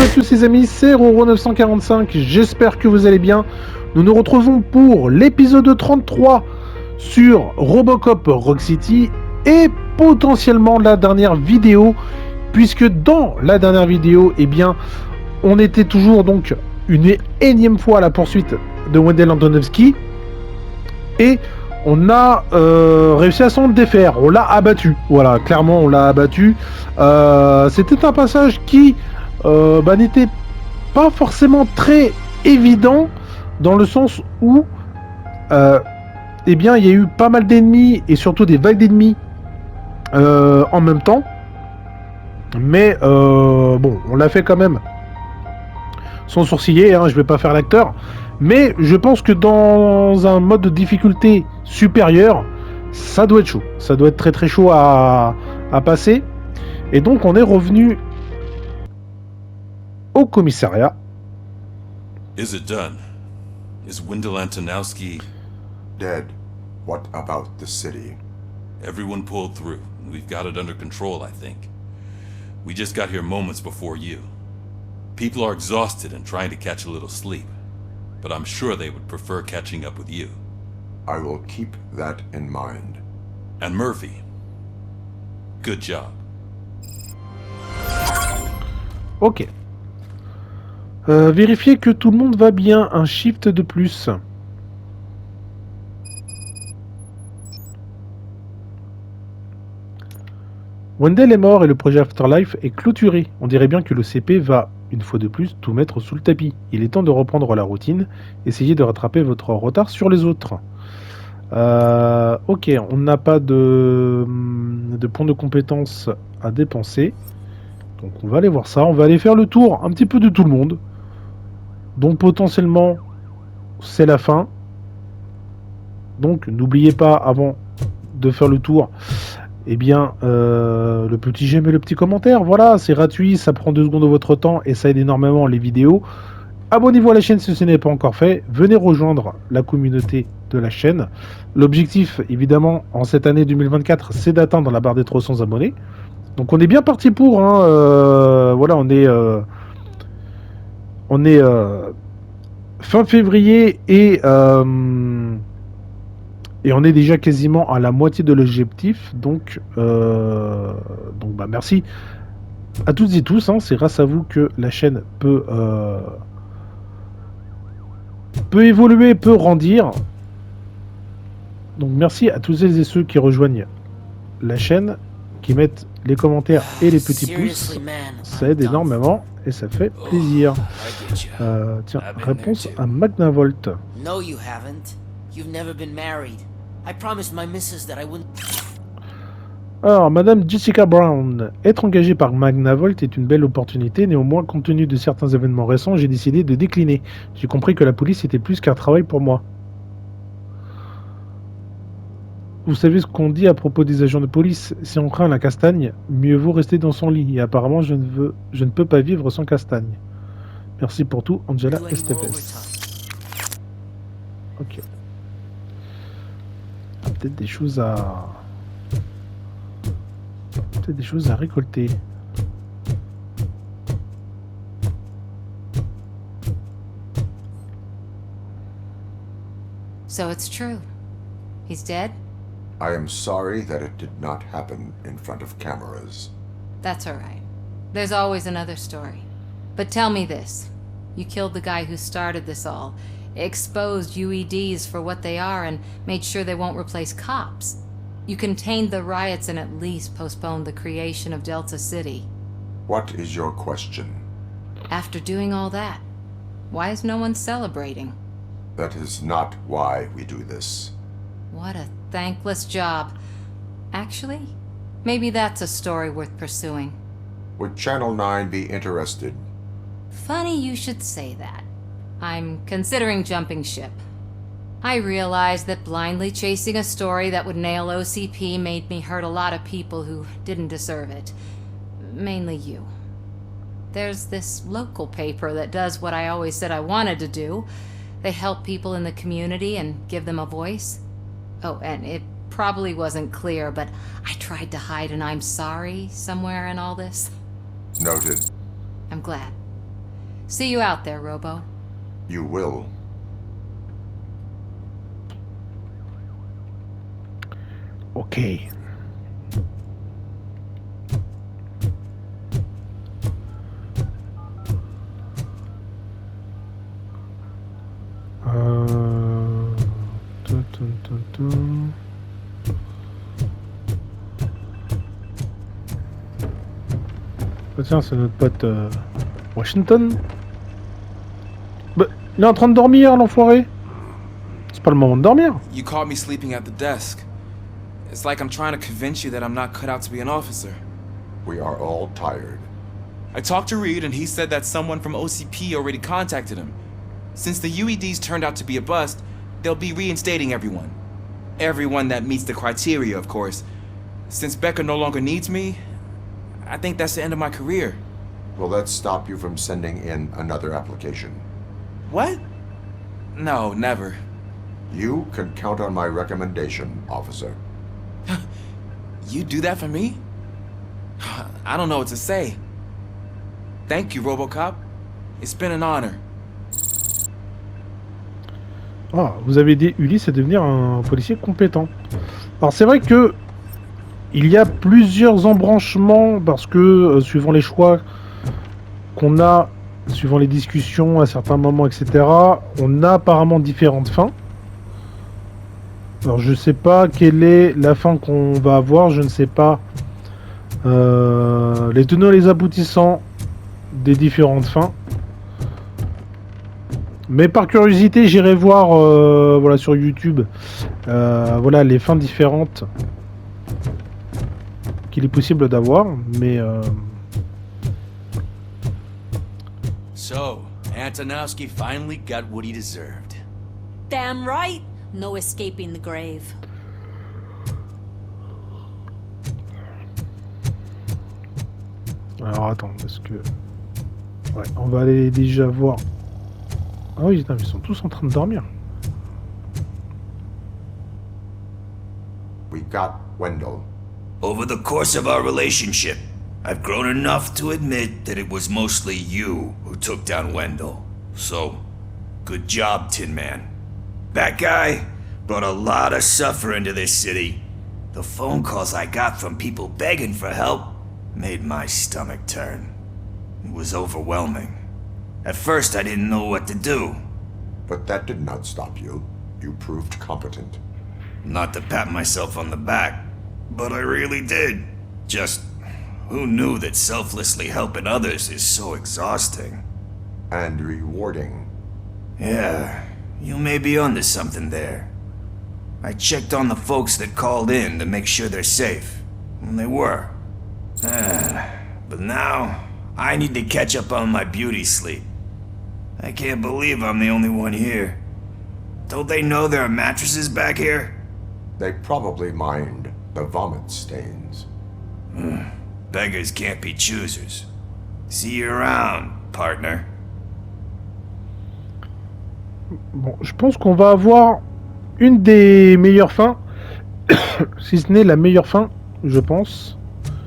à tous les amis, c'est Roro945, j'espère que vous allez bien. Nous nous retrouvons pour l'épisode 33 sur Robocop Rock City et potentiellement la dernière vidéo, puisque dans la dernière vidéo, eh bien, on était toujours donc une énième fois à la poursuite de Wendell et on a réussi à s'en défaire, on l'a abattu, voilà, clairement on l'a abattu. C'était un passage qui n'était pas forcément très évident, dans le sens où eh bien, il y a eu pas mal d'ennemis, et surtout des vagues d'ennemis en même temps. Mais bon, on l'a fait quand même sans sourciller, hein, je vais pas faire l'acteur. Mais je pense que dans un mode de difficulté supérieur, ça doit être chaud. Ça doit être très très chaud à passer. Et donc on est revenu au commissariat. Is it done? Is Wendell Antonowski dead? What about the city? Everyone pulled through. We've got it under control, I think. We just got here moments before you. People are exhausted and trying to catch a little sleep, but I'm sure they would prefer catching up with you. I will keep that in mind. And Murphy, good job. Ok. Vérifiez que tout le monde va bien. Un shift de plus. Wendell est mort et le projet Afterlife est clôturé. On dirait bien que le CP va, une fois de plus, tout mettre sous le tapis. Il est temps de reprendre la routine. Essayez de rattraper votre retard sur les autres. Ok, on n'a pas de points de compétences à dépenser. Donc on va aller voir ça. On va aller faire le tour un petit peu de tout le monde. Donc potentiellement, c'est la fin. Donc n'oubliez pas, avant de faire le tour, eh bien, le petit j'aime et le petit commentaire. Voilà, c'est gratuit, ça prend 2 secondes de votre temps et ça aide énormément les vidéos. Abonnez-vous à la chaîne si ce n'est pas encore fait. Venez rejoindre la communauté de la chaîne. L'objectif, évidemment, en cette année 2024, c'est d'atteindre la barre des 300 abonnés. Donc on est bien parti pour. Hein, voilà, on est fin février et on est déjà quasiment à la moitié de l'objectif. Donc bah, merci à toutes et tous. Hein, c'est grâce à vous que la chaîne peut évoluer, peut grandir. Donc merci à tous celles et ceux qui rejoignent la chaîne, qui mettent les commentaires et les petits pouces. Ça aide énormément et ça fait plaisir. Tiens, réponse à Magnavolt. No, you haven't. You've never been married. I promised my missus that I wouldn't. Alors, Madame Jessica Brown, être engagée par Magnavolt est une belle opportunité. Néanmoins, compte tenu de certains événements récents, j'ai décidé de décliner. J'ai compris que la police était plus qu'un travail pour moi. Vous savez ce qu'on dit à propos des agents de police? Si on craint la castagne, mieux vaut rester dans son lit. Et apparemment, je ne peux pas vivre sans castagne. Merci pour tout, Angela Estevez. Ok. Peut-être des choses à... Peut-être des choses à récolter. So it's true. He's dead? I am sorry that it did not happen in front of cameras. That's all right. There's always another story. But tell me this. You killed the guy who started this all, exposed UEDs for what they are, and made sure they won't replace cops. You contained the riots and at least postponed the creation of Delta City. What is your question? After doing all that, why is no one celebrating? That is not why we do this. What a thankless job. Actually, maybe that's a story worth pursuing. Would Channel 9 be interested? Funny you should say that. I'm considering jumping ship. I realized that blindly chasing a story that would nail OCP made me hurt a lot of people who didn't deserve it. Mainly you. There's this local paper that does what I always said I wanted to do. They help people in the community and give them a voice. Oh, and it probably wasn't clear, but I tried to hide an I'm sorry somewhere in all this. Noted. I'm glad. See you out there, Robo. You will. Ok. Ah tiens, c'est notre pote Washington. Bah, il est en train de dormir, l'enfoiré. C'est pas le moment de dormir. You caught me sleeping at the desk. It's like I'm trying to convince you that I'm not cut out to be an officer. We are all tired. I talked to Reed and he said that someone from OCP already contacted him. Since the UEDs turned out to be a bust, they'll be reinstating everyone. Everyone that meets the criteria, of course. Since Becca no longer needs me, I think that's the end of my career. Will that stop you from sending in another application? What? No, never. You can count on my recommendation, officer. You do that for me? I don't know what to say. Thank you, Robocop. It's been an honor. Ah, vous avez aidé Ulysse à devenir un policier compétent. Alors c'est vrai que il y a plusieurs embranchements parce que suivant les choix qu'on a, suivant les discussions à certains moments, etc., on a apparemment différentes fins. Alors je sais pas quelle est la fin qu'on va avoir, je ne sais pas les tenants et les aboutissants des différentes fins. Mais par curiosité, j'irai voir voilà, sur YouTube voilà, les fins différentes qu'il est possible d'avoir. Mais So, Antonowski finally got what he deserved. Damn right. No escaping the grave. alors attends, parce que ouais, on va aller déjà voir. Ah oui, putain, ils sont tous en train de dormir. We got Wendell. Over the course of our relationship, I've grown enough to admit that it was mostly you who took down Wendell. So, good job, Tin Man. That guy brought a lot of suffering to this city. The phone calls I got from people begging for help made my stomach turn. It was overwhelming. At first, I didn't know what to do. But that did not stop you. You proved competent. Not to pat myself on the back, but I really did. Just, who knew that selflessly helping others is so exhausting? And rewarding. Yeah, you may be onto something there. I checked on the folks that called in to make sure they're safe, and they were. But now, I need to catch up on my beauty sleep. I can't believe I'm the only one here. Don't they know there are mattresses back here? They probably mind the vomit stains. Beggars can't be choosers. See you around, partner. Bon, je pense qu'on va avoir une des meilleures fins, si ce n'est la meilleure fin, je pense.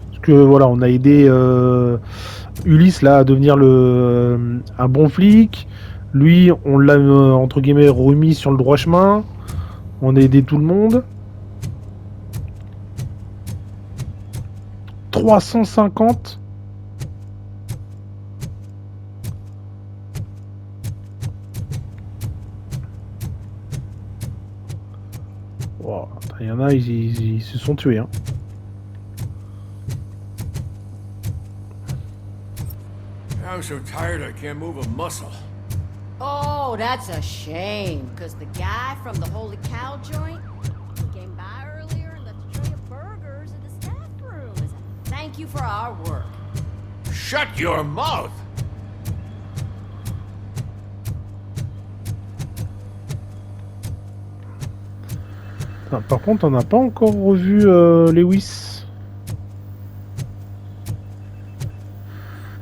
Parce que voilà, on a aidé Ulysse là à devenir un bon flic. Lui, on l'a entre guillemets remis sur le droit chemin. On a aidé tout le monde. 350. Wow, il y en a, ils se sont tués. Hein. I'm so tired I can't move a muscle. Oh, that's a shame. Because the guy from the Holy Cow joint, he came by earlier and left a tray of burgers in the staff room. As a thank you for our work. Shut your mouth! Ah, par contre, on n'a pas encore revu Lewis.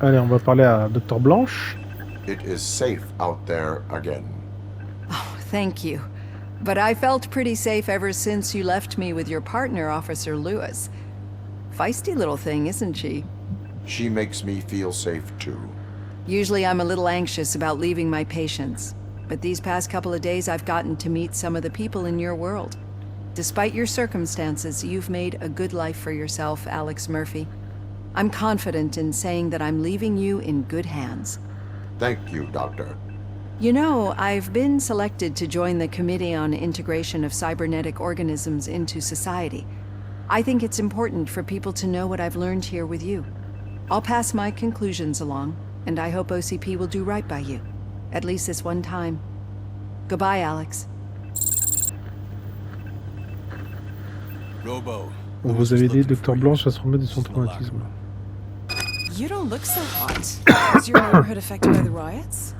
Allez, on va parler à Dr. Blanche. It is safe out there again. Oh, thank you. But I felt pretty safe ever since you left me with your partner, Officer Lewis. Feisty little thing, isn't she? She makes me feel safe too. Usually I'm a little anxious about leaving my patients, but these past couple of days I've gotten to meet some of the people in your world. Despite your circumstances, you've made a good life for yourself, Alex Murphy. I'm confident in saying that I'm leaving you in good hands. Thank you, Doctor. You know, I've been selected to join the Committee on Integration of Cybernetic Organisms into Society. I think it's important for people to know what I've learned here with you. I'll pass my conclusions along, and I hope OCP will do right by you. At least this one time. Goodbye, Alex. Vous avez aidé Dr. Blanche à se remettre de son traumatisme. You don't look so hot. Was your neighborhood affected by the riots?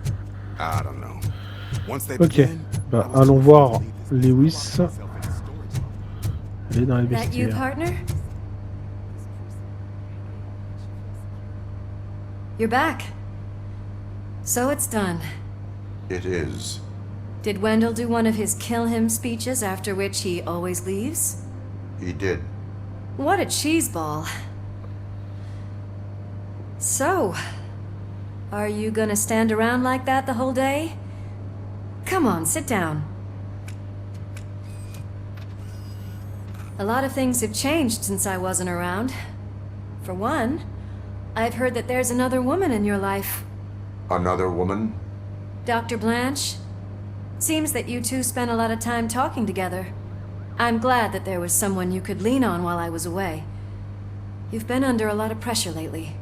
I don't know. Once they Ok, bah, allons voir Lewis. Elle est dans les That you, vestiaires. partner? You're back. So it's done. It is. Did Wendell do one of his kill him speeches after which he always leaves? He did. What a cheeseball. So, are you gonna stand around like that the whole day? Come on, sit down. A lot of things have changed since I wasn't around. For one, I've heard that there's another woman in your life. Another woman? Dr. Blanche? Seems that you two spent a lot of time talking together. I'm glad that there was someone you could lean on while I was away. You've been under a lot of pressure lately.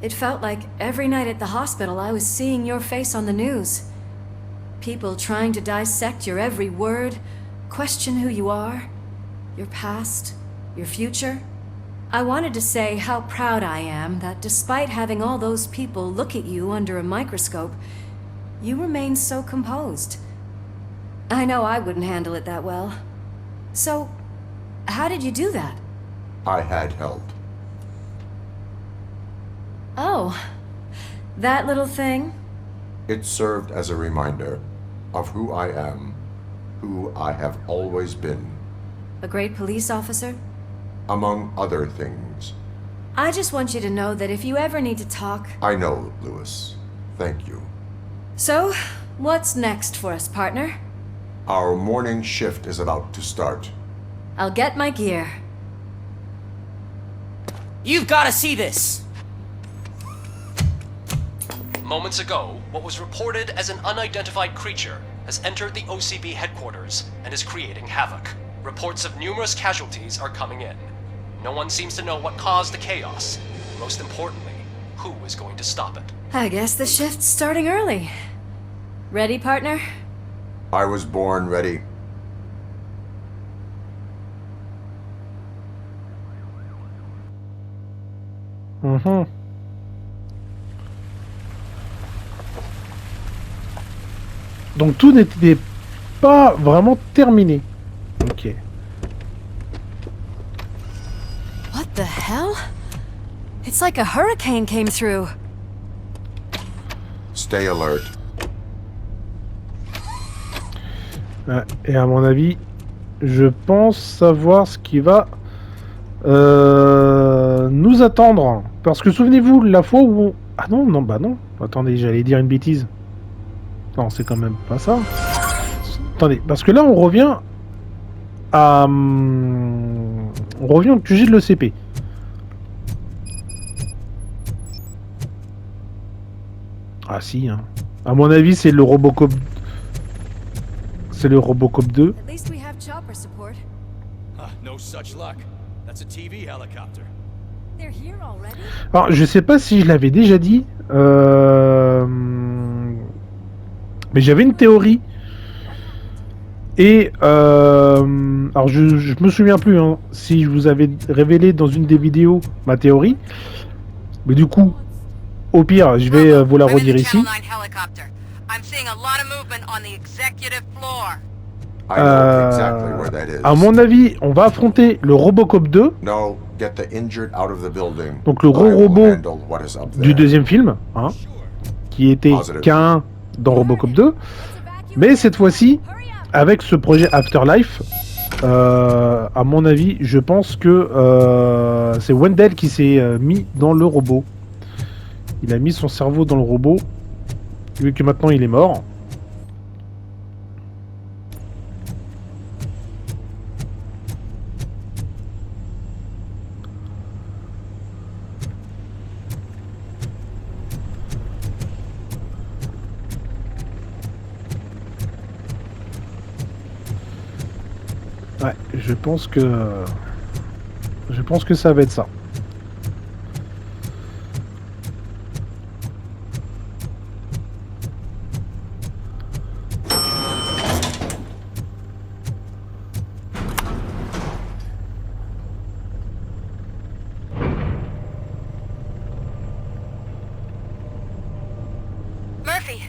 It felt like every night at the hospital I was seeing your face on the news. People trying to dissect your every word, question who you are, your past, your future. I wanted to say how proud I am that despite having all those people look at you under a microscope, you remain so composed. I know I wouldn't handle it that well. So, how did you do that? I had help. Oh, that little thing? It served as a reminder of who I am, who I have always been. A great police officer? Among other things. I just want you to know that if you ever need to talk... I know, Lewis. Thank you. So, what's next for us, partner? Our morning shift is about to start. I'll get my gear. You've gotta see this! Moments ago, what was reported as an unidentified creature has entered the OCB headquarters and is creating havoc. Reports of numerous casualties are coming in. No one seems to know what caused the chaos. Most importantly, who is going to stop it? I guess the shift's starting early. Ready, partner? I was born ready. Donc tout n'était pas vraiment terminé. Ok. What the hell? It's like a hurricane came through. Stay alert. Et à mon avis, je pense savoir ce qui va nous attendre. Parce que souvenez-vous, la fois où on... Ah non, non, bah non. Attendez, j'allais dire une bêtise. Non, c'est quand même pas ça. Attendez, parce que là, on revient à... On revient au QG de l'ECP. Ah si, hein. À mon avis, c'est le Robocop... C'est le Robocop 2. At least we have chopper support. No such luck. That's a TV helicopter. They're here already? Alors, je sais pas si je l'avais déjà dit, mais j'avais une théorie. Et alors, je me souviens plus hein, si je vous avais révélé dans une des vidéos ma théorie. Mais du coup, au pire, je vais vous la redire ici. À mon avis, on va affronter le Robocop 2. Donc le gros robot du deuxième film, hein, qui était qu'un dans Robocop 2. Mais cette fois-ci, avec ce projet Afterlife, à mon avis, je pense que c'est Wendell qui s'est mis dans le robot. Il a mis son cerveau dans le robot, vu que maintenant il est mort. Ouais, je pense que ça va être ça. Murphy,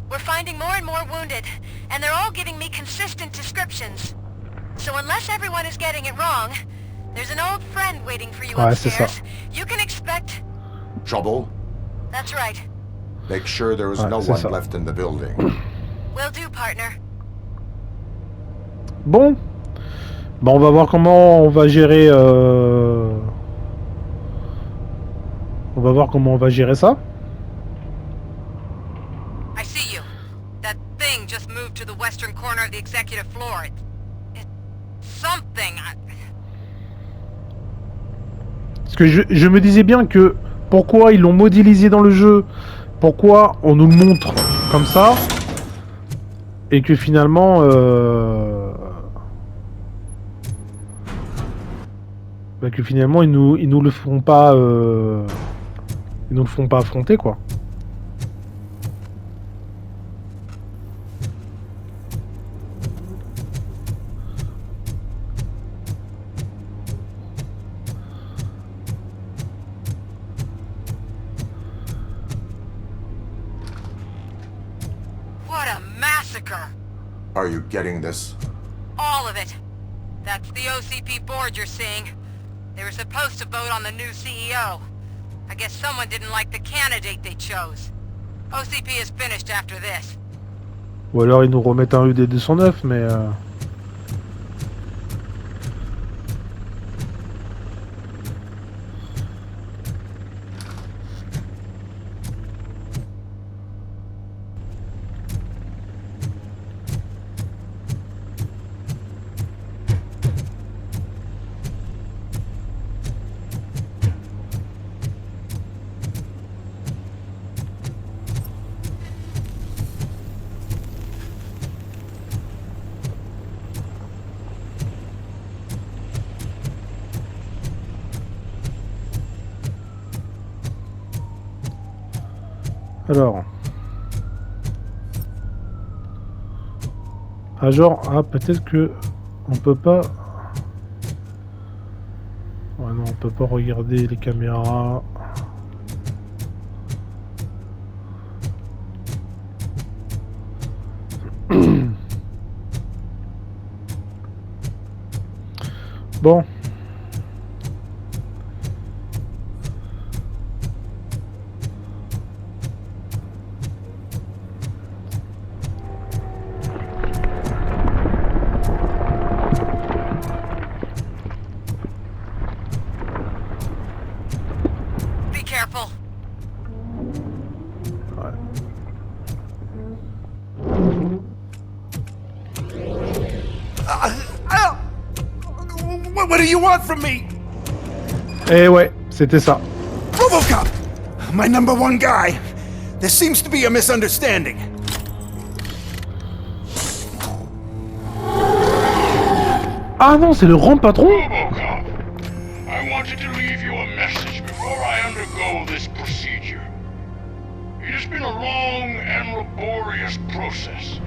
we're finding more and more wounded, and they're all giving me consistent descriptions. So unless everyone is getting it wrong, there's an old friend waiting for you upstairs. You can expect... Trouble? That's right. Make sure there is no one left in the building. Will do, partner. Bon. Bah, on va voir comment on va gérer... On va voir comment on va gérer ça. I see you. That thing just moved to the western corner of the executive floor. Something. Parce que je me disais bien que pourquoi ils l'ont modélisé dans le jeu, pourquoi on nous le montre comme ça, et que finalement ils nous le font pas affronter quoi. Are you getting this? All of it. That's the OCP board you're seeing. They were supposed to vote on the new CEO. I guess someone didn't like the candidate they chose. OCP is finished after this. Ou alors ils nous remettent un UD 209, mais... Alors... Ah genre, ah peut-être que... On peut pas... Ouais non, on peut pas regarder les caméras... Bon... What do you want from me? Eh ouais, c'était ça. Robocop! My number one guy. There seems to be a misunderstanding. Ah non, c'est le grand patron. Robocop, I wanted to leave you a message before I undergo this procedure. It has been a long and laborious process,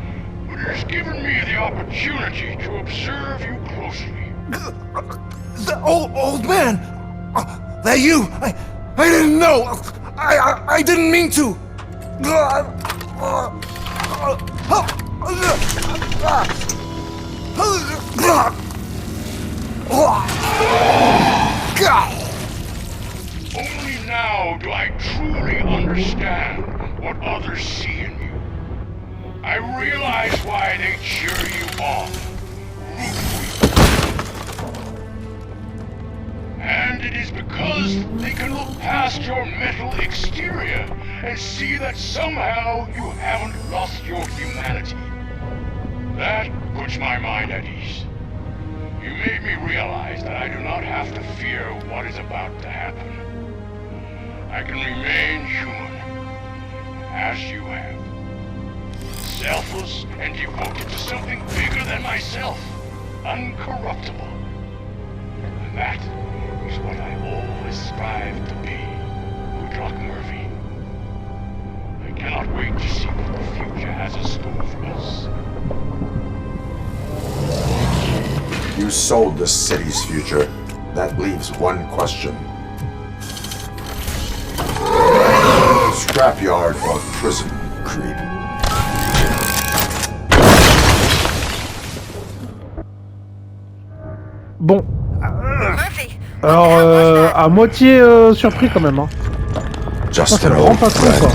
but it has given me the opportunity to observe you closely. The old man! That you? I didn't know! I didn't mean to! Only now do I truly understand what others see in you. I realize why they cheer you on, root for you. And it is because they can look past your metal exterior and see that somehow you haven't lost your humanity. That puts my mind at ease. You made me realize that I do not have to fear what is about to happen. I can remain human, as you have. Selfless and devoted to something bigger than myself. Uncorruptible. And that is what I always strive to be, Goodluck Murphy. I cannot wait to see what the future has in store for us. You sold the city's future. That leaves one question. Scrapyard or prison, Creed? Bon. Alors, à moitié surpris quand même. Hein. Ça me rend pas trop quoi.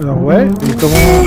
Alors ouais, et comment...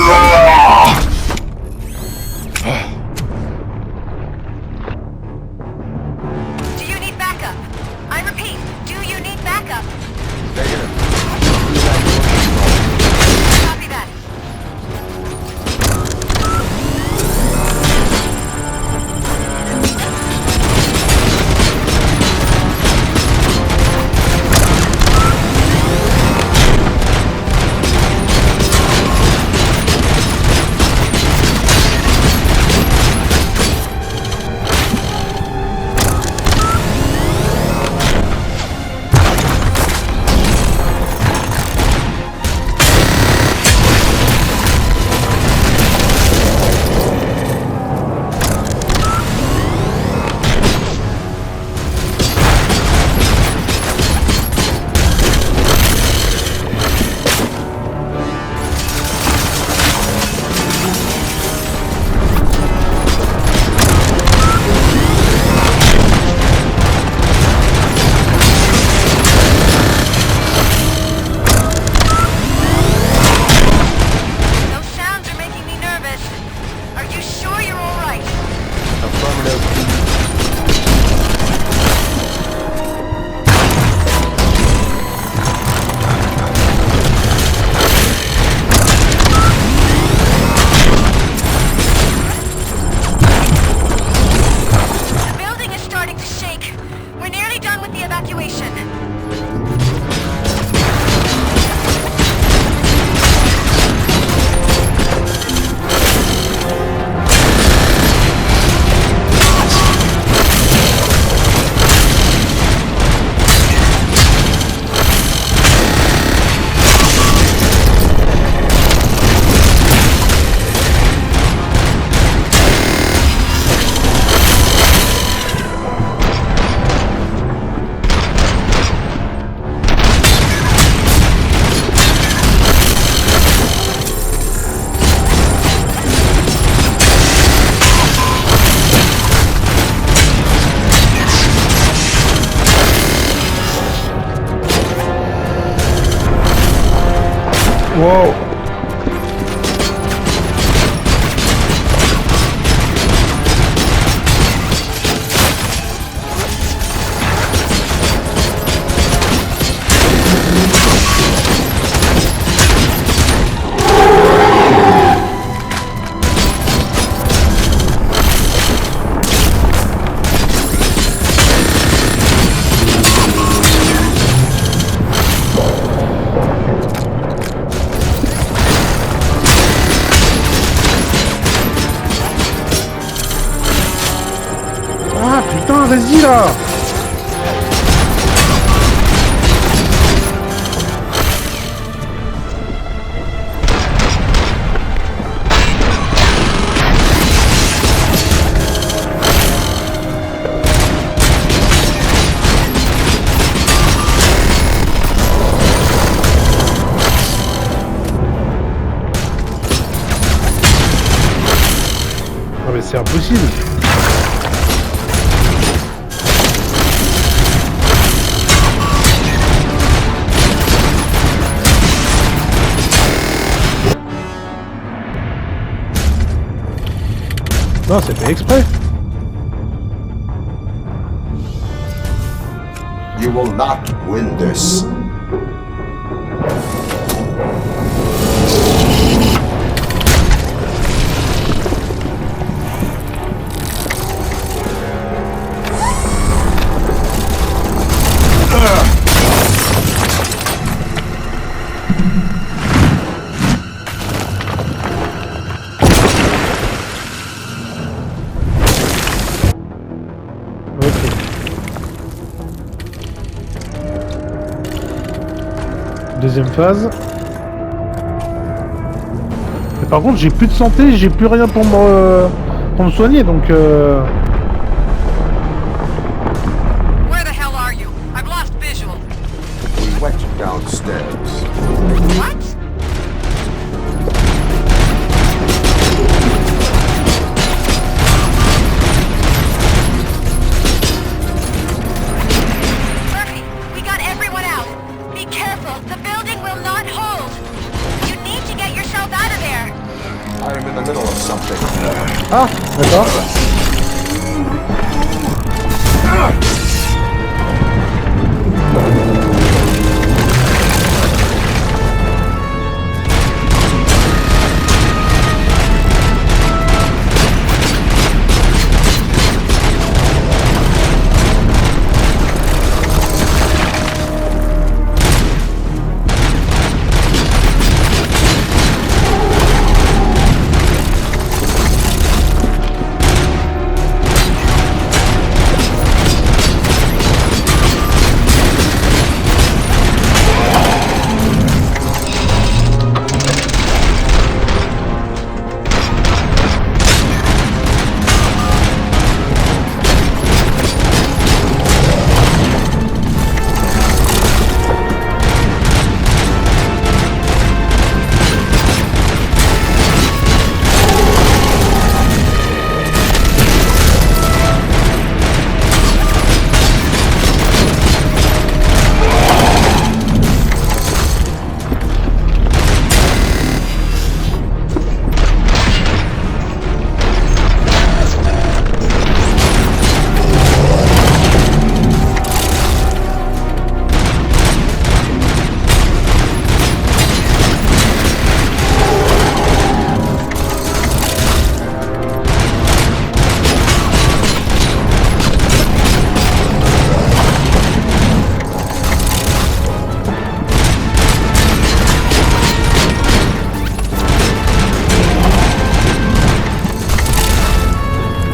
Wow. Putain, vas-y là! Ah mais c'est impossible! Non, c'est fait exprès. You will not win this. Deuxième phase. Mais par contre, j'ai plus de santé, j'ai plus rien pour me soigner, donc Where the hell are you? I've lost visual. We went downstairs. What? Murphy, we got everyone out. Be careful. The building will not hold. You need to get yourself out of there. I am in the middle of something. Ah, d'accord.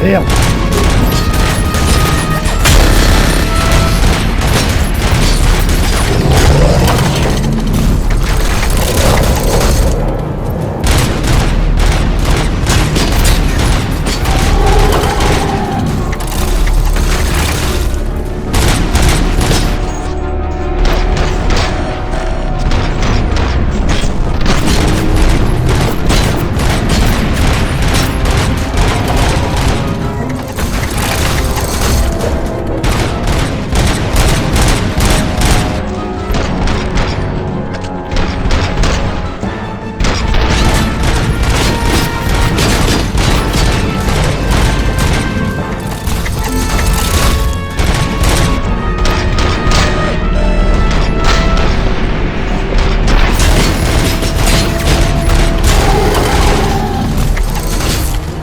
Merde.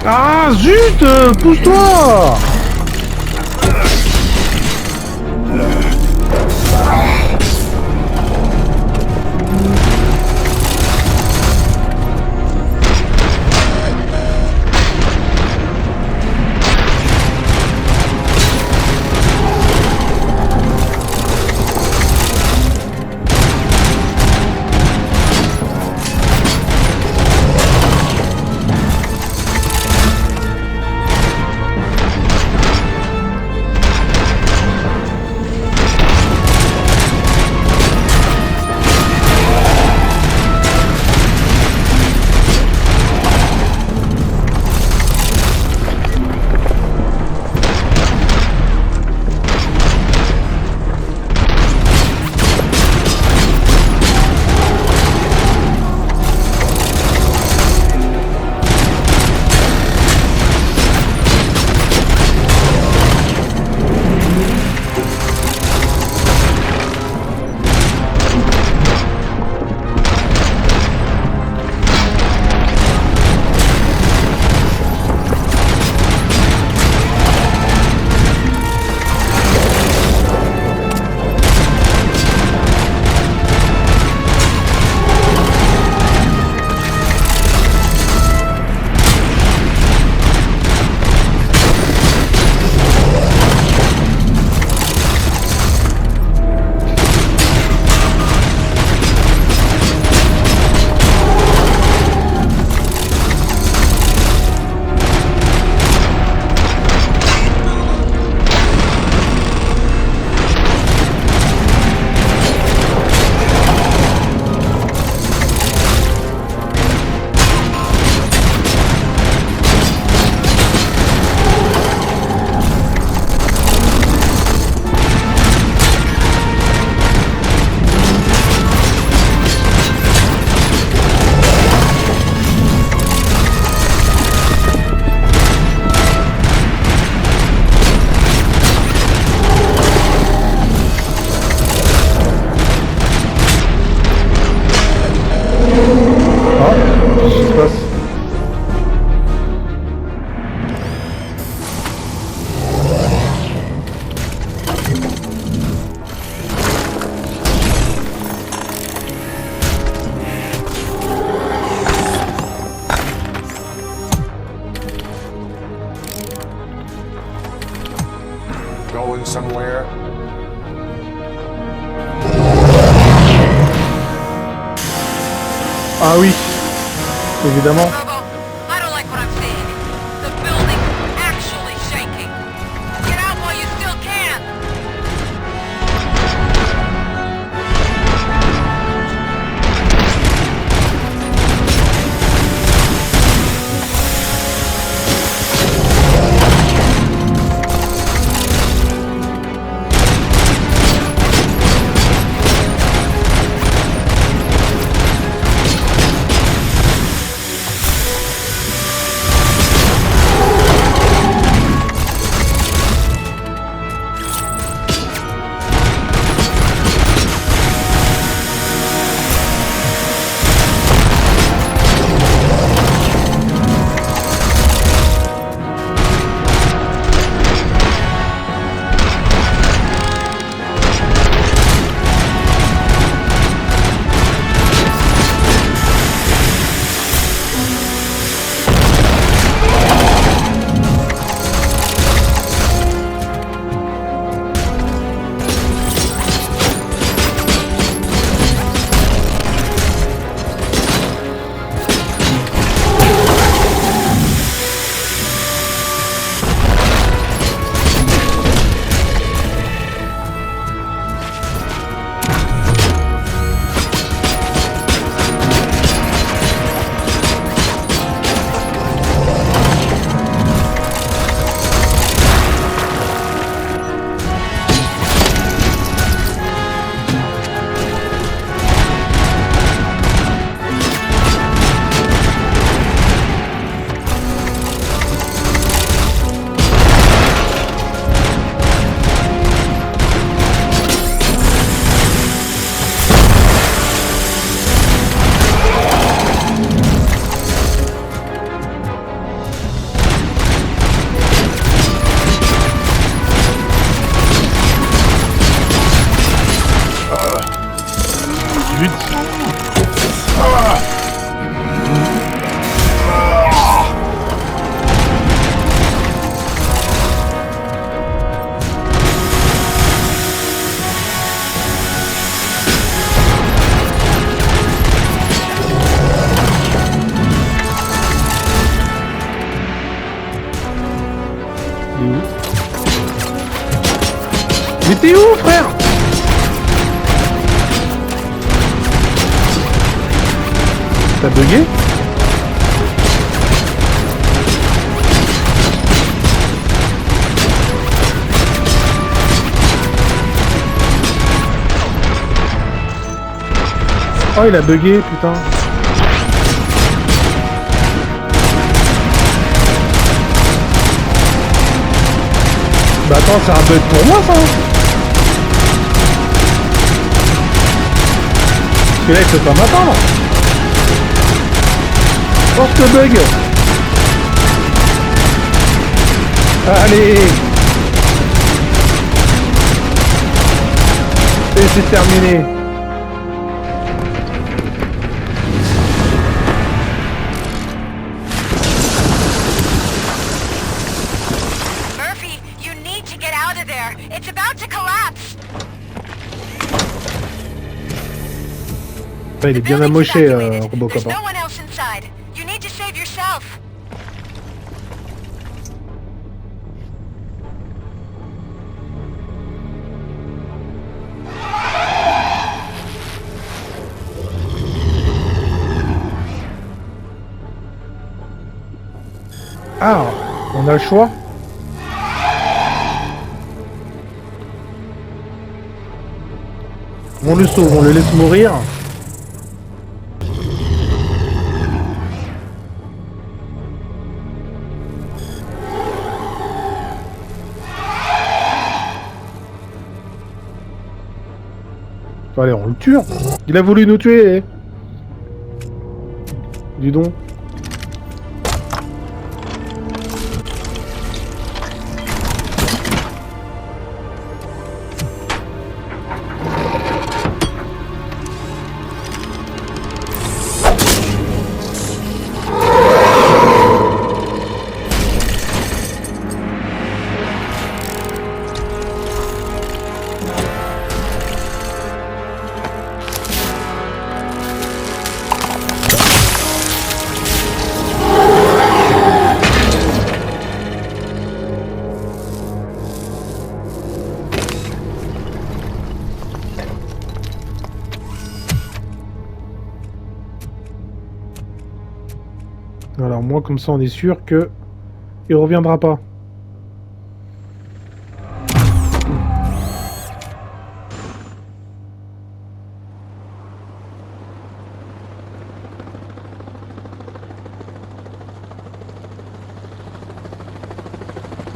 Ah zut, pousse-toi! going somewhere? Ah oui, évidemment. I don't like what I'm seeing. The building's actually shaking. Get out while you still can. Mais t'es où, frère? T'as bugué? Oh, il a bugué, putain. Bah attends, c'est un bug pour moi, ça. Parce que là, il peut pas m'attendre. Force le bug. Allez. Et c'est terminé. Il est bien amoché, Robocop. Ah, on a le choix. On le sauve, on le laisse mourir. Allez, on le tue. Il a voulu nous tuer. Dis donc. Voilà, au moins comme ça on est sûr que il reviendra pas.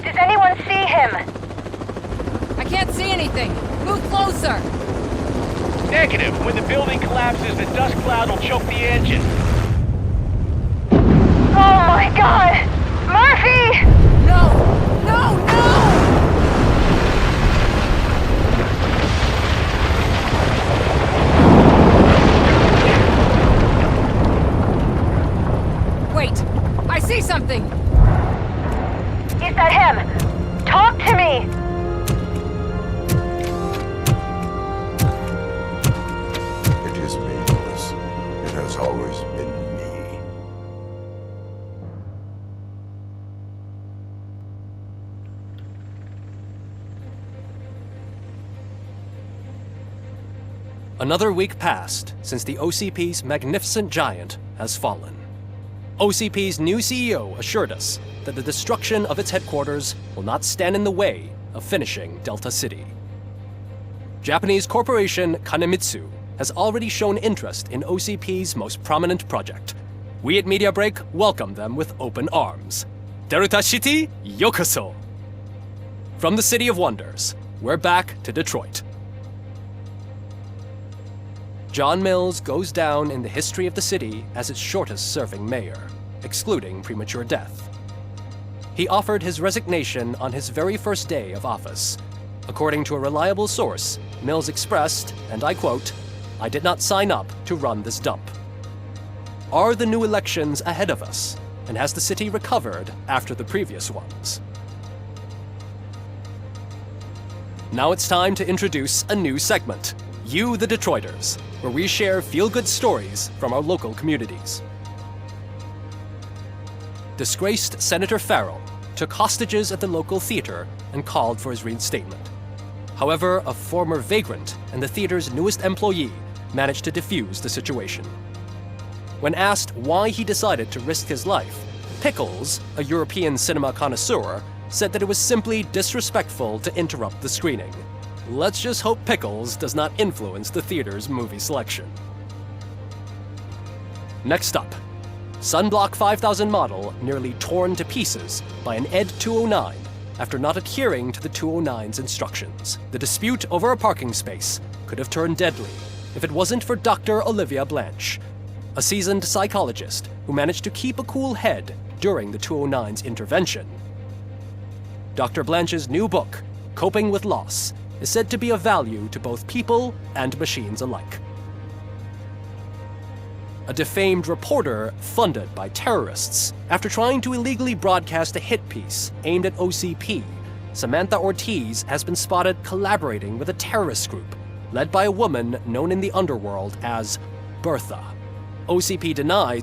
Does anyone see him? I can't see anything. Move closer. Negative. When the building collapses, the dust cloud will choke the engine. Oh my god! Murphy! No! No! No! Wait! I see something! Is that him? Talk to me! It is me, Lewis. It has always been me. Another week passed since the OCP's magnificent giant has fallen. OCP's new CEO assured us that the destruction of its headquarters will not stand in the way of finishing Delta City. Japanese corporation Kanemitsu has already shown interest in OCP's most prominent project. We at Media Break welcome them with open arms. Delta City, yokoso! From the City of Wonders, we're back to Detroit. John Mills goes down in the history of the city as its shortest-serving mayor, excluding premature death. He offered his resignation on his very first day of office. According to a reliable source, Mills expressed, and I quote, "I did not sign up to run this dump." Are the new elections ahead of us? And has the city recovered after the previous ones? Now it's time to introduce a new segment, You the Detroiters, where we share feel-good stories from our local communities. Disgraced Senator Farrell took hostages at the local theater and called for his reinstatement. However, a former vagrant and the theater's newest employee managed to defuse the situation. When asked why he decided to risk his life, Pickles, a European cinema connoisseur, said that it was simply disrespectful to interrupt the screening. Let's just hope Pickles does not influence the theater's movie selection. Next up, Sunblock 5000 model nearly torn to pieces by an ED 209 after not adhering to the 209's instructions. The dispute over a parking space could have turned deadly if it wasn't for Dr. Olivia Blanche, a seasoned psychologist who managed to keep a cool head during the 209's intervention. Dr. Blanche's new book, Coping with Loss, is said to be of value to both people and machines alike. A defamed reporter funded by terrorists after trying to illegally broadcast a hit piece aimed at OCP, Samantha Ortiz has been spotted collaborating with a terrorist group led by a woman known in the underworld as Bertha. OCP denies.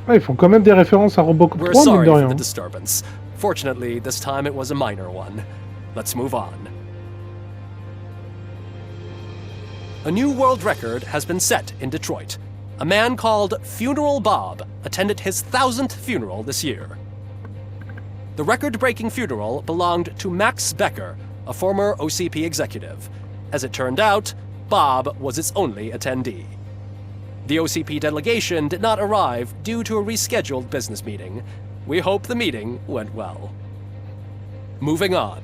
Ah, ils font quand même des références à Robocop 3, We're mine sorry de for rien. the disturbance. Fortunately, this time it was a minor one. Let's move on. A new world record has been set in Detroit. A man called Funeral Bob attended his 1000th funeral this year. The record-breaking funeral belonged to Max Becker, a former OCP executive. As it turned out, Bob was its only attendee. The OCP delegation did not arrive due to a rescheduled business meeting. We hope the meeting went well. Moving on.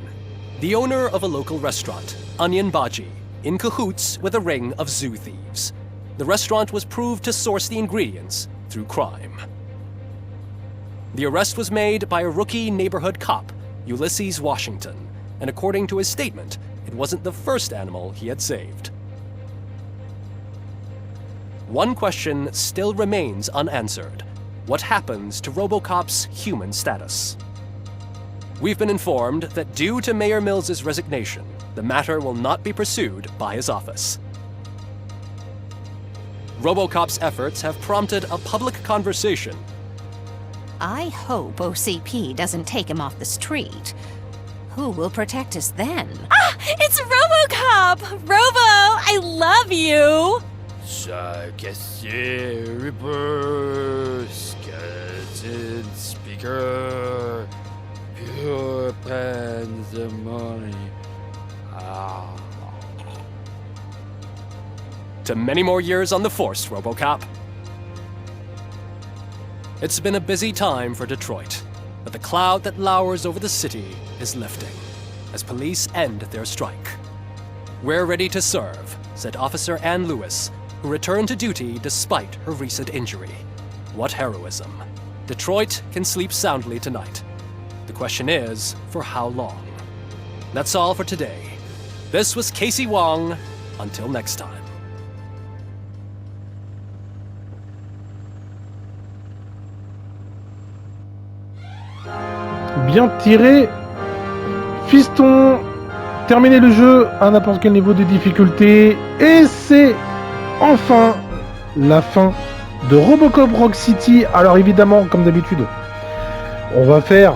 The owner of a local restaurant, Onion Baji, in cahoots with a ring of zoo thieves. The restaurant was proved to source the ingredients through crime. The arrest was made by a rookie neighborhood cop, Ulysses Washington, and according to his statement, it wasn't the first animal he had saved. One question still remains unanswered. What happens to Robocop's human status? We've been informed that due to Mayor Mills's resignation, the matter will not be pursued by his office. Robocop's efforts have prompted a public conversation. I hope OCP doesn't take him off the street. Who will protect us then? Ah! It's Robocop! Robo, I love you! Caissier, Reaper, skeleton, speaker, pure pandemonium. To many more years on the force, Robocop. It's been a busy time for Detroit, but the cloud that lowers over the city is lifting as police end their strike. We're ready to serve, said Officer Ann Lewis, who returned to duty despite her recent injury. What heroism. Detroit can sleep soundly tonight. The question is, for how long? That's all for today. This was Casey Wong. Until next time. Bien tiré, fiston. Terminez le jeu à n'importe quel niveau de difficulté. Et c'est enfin la fin de Robocop Rock City. Alors évidemment, comme d'habitude, on va faire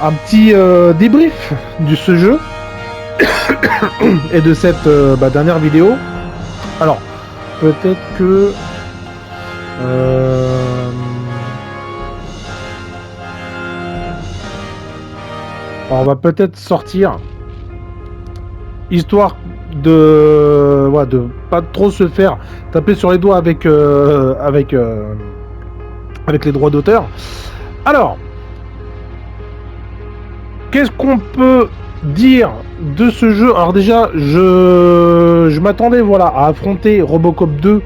un petit débrief de ce jeu et de cette dernière vidéo. Alors, peut-être que... Alors, on va peut-être sortir, histoire de pas trop se faire taper sur les doigts avec les droits d'auteur. Alors, qu'est-ce qu'on peut dire de ce jeu? Alors déjà, je m'attendais à affronter Robocop 2,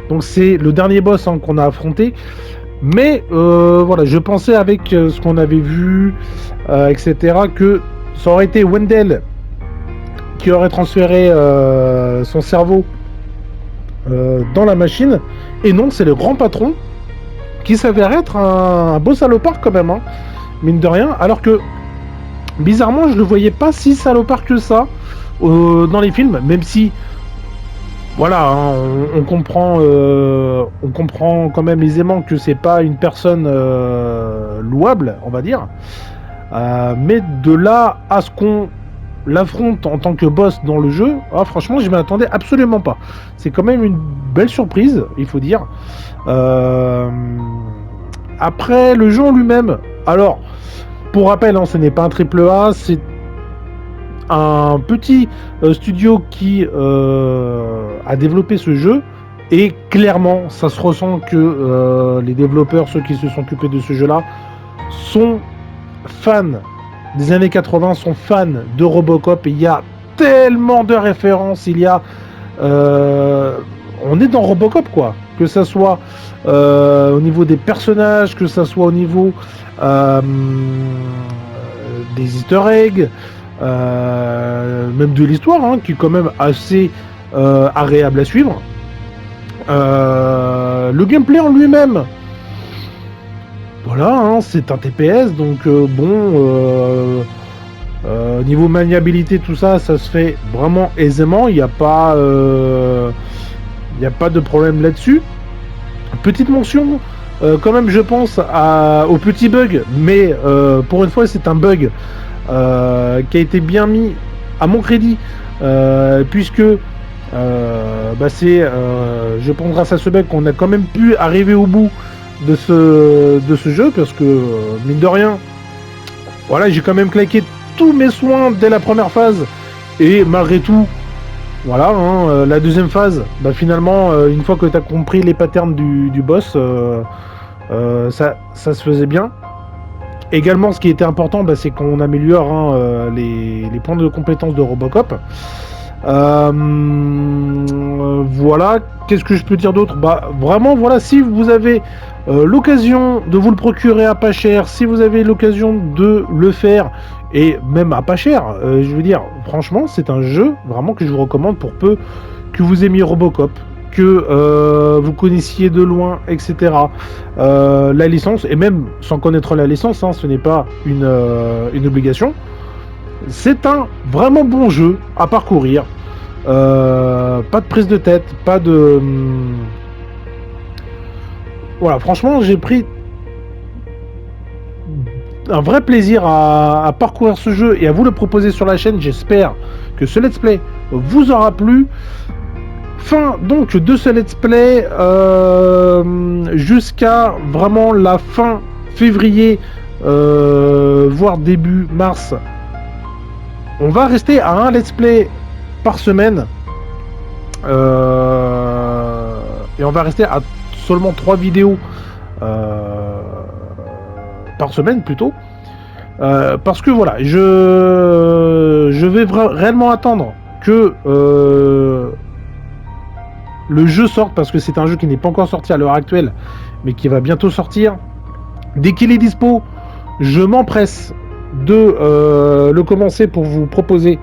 donc c'est le dernier boss qu'on a affronté. Mais je pensais avec ce qu'on avait vu, etc., que ça aurait été Wendell qui aurait transféré son cerveau dans la machine. Et non, c'est le grand patron qui s'avère être un beau salopard quand même, hein, mine de rien. Alors que, bizarrement, je le voyais pas si salopard que ça dans les films, même si... Voilà, hein, on comprend quand même aisément que c'est pas une personne louable, on va dire. Mais de là à ce qu'on l'affronte en tant que boss dans le jeu, franchement, je m'y attendais absolument pas. C'est quand même une belle surprise, il faut dire. Après, le jeu en lui-même, alors, pour rappel, hein, ce n'est pas un AAA, c'est un petit studio qui a développé ce jeu, et clairement ça se ressent que les développeurs, ceux qui se sont occupés de ce jeu là, sont fans des années 80, sont fans de Robocop, et il y a tellement de références, on est dans Robocop quoi, que ça soit au niveau des personnages, que ça soit au niveau des easter eggs, même de l'histoire, hein, qui est quand même assez agréable à suivre. Le gameplay en lui-même, voilà, hein, c'est un TPS, donc niveau maniabilité, tout ça, ça se fait vraiment aisément. Il n'y a pas de problème là-dessus. Petite mention, quand même, je pense au petit bug, mais pour une fois, c'est un bug qui a été bien mis à mon crédit, puisque je pense grâce à ce bug qu'on a quand même pu arriver au bout de ce jeu, parce que mine de rien, voilà, j'ai quand même claqué tous mes soins dès la première phase, et malgré tout, voilà, hein, la deuxième phase, finalement, une fois que tu as compris les patterns du boss, ça se faisait bien. Également, ce qui était important, c'est qu'on améliore, hein, les points de compétence de Robocop. Voilà, qu'est-ce que je peux dire d'autre? Vraiment, voilà, si vous avez l'occasion de vous le procurer à pas cher, si vous avez l'occasion de le faire, et même à pas cher, je veux dire, franchement, c'est un jeu vraiment que je vous recommande, pour peu que vous aimiez Robocop, que vous connaissiez de loin, etc. La licence, et même sans connaître la licence, hein, ce n'est pas une obligation. C'est un vraiment bon jeu à parcourir. Pas de prise de tête, pas de... Voilà, franchement, j'ai pris un vrai plaisir à parcourir ce jeu et à vous le proposer sur la chaîne. J'espère que ce let's play vous aura plu. Fin donc de ce let's play jusqu'à vraiment la fin février, voire début mars. On va rester à un let's play par semaine. Et on va rester à seulement 3 vidéos par semaine plutôt. Parce que voilà, je vais réellement attendre que le jeu sorte, parce que c'est un jeu qui n'est pas encore sorti à l'heure actuelle, mais qui va bientôt sortir. Dès qu'il est dispo, je m'empresse de le commencer pour vous proposer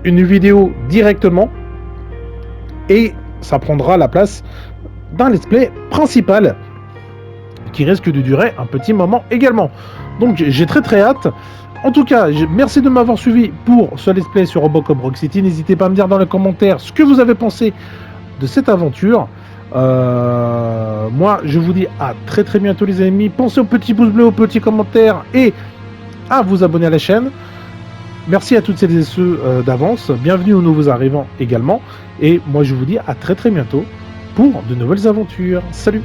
une vidéo directement, et ça prendra la place d'un let's play principal qui risque de durer un petit moment également. Donc j'ai très hâte. En tout cas, merci de m'avoir suivi pour ce let's play sur Robocop Rock City. N'hésitez pas à me dire dans les commentaires ce que vous avez pensé de cette aventure. Moi je vous dis à très bientôt les amis. Pensez au petit pouce bleu, au petit commentaire et à vous abonner à la chaîne. Merci à toutes celles et ceux d'avance. Bienvenue aux nouveaux arrivants également. Et moi je vous dis à très bientôt pour de nouvelles aventures. Salut!